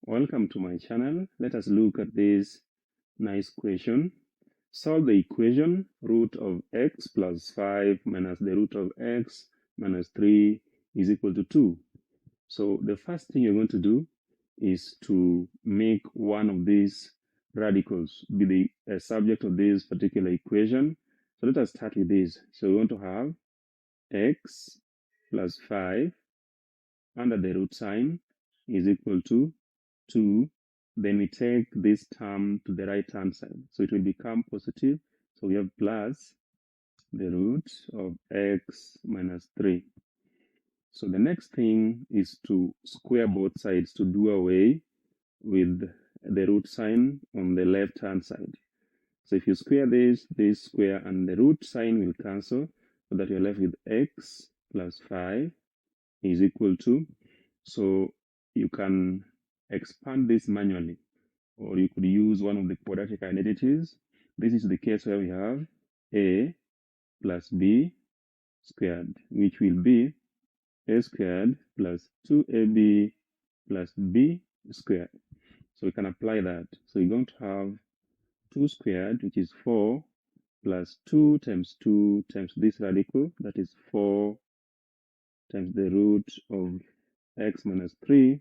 Welcome to my channel. Let us look at this nice question. Solve the equation root of x plus 5 minus the root of x minus 3 is equal to 2. So the first thing you're going to do is to make one of these radicals be the subject of this particular equation. So let us start with this. So we want to have x plus 5 under the root sign is equal to 2. Then we take this term to the right hand side. So it will become positive. So we have plus the root of x minus 3. So the next thing is to square both sides to do away with the root sign on the left hand side. So if you square this square and the root sign will cancel, so that you're left with x plus 5 is equal to, so you can expand this manually, or you could use one of the quadratic identities. This is the case where we have a plus b squared, which will be a squared plus 2ab plus b squared. So we can apply that. So you're going to have 2 squared, which is 4, plus 2 times 2 times this radical, that is 4 times the root of x minus 3,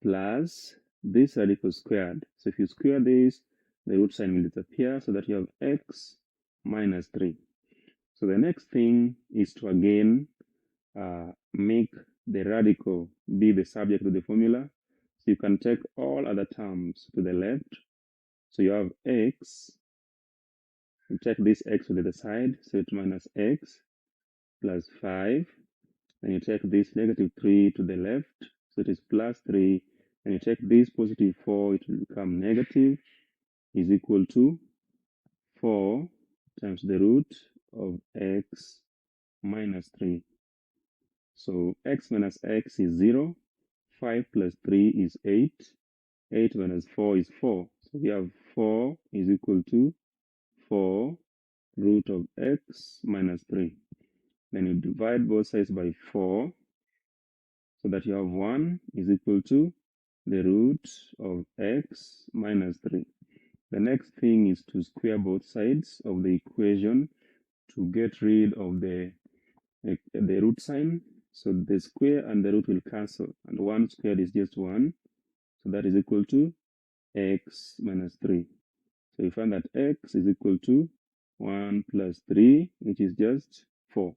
plus this radical squared. So if you square this, the root sign will disappear, so that you have x minus 3. So the next thing is to again make the radical be the subject of the formula. So you can take all other terms to the left. So you have x, you take this x to the other side, so it's minus x plus 5. Then you take this negative 3 to the left, so it is plus 3. And you take this positive 4, it will become negative, is equal to 4 times the root of x minus 3. So x minus x is 0, 5 plus 3 is 8, 8 minus 4 is 4. So we have 4 is equal to 4 root of x minus 3. Then you divide both sides by 4, so that you have 1 is equal to the root of x minus 3. The next thing is to square both sides of the equation to get rid of the root sign. So the square and the root will cancel, and 1 squared is just 1. So that is equal to x minus 3. So you find that x is equal to 1 plus 3, which is just 4.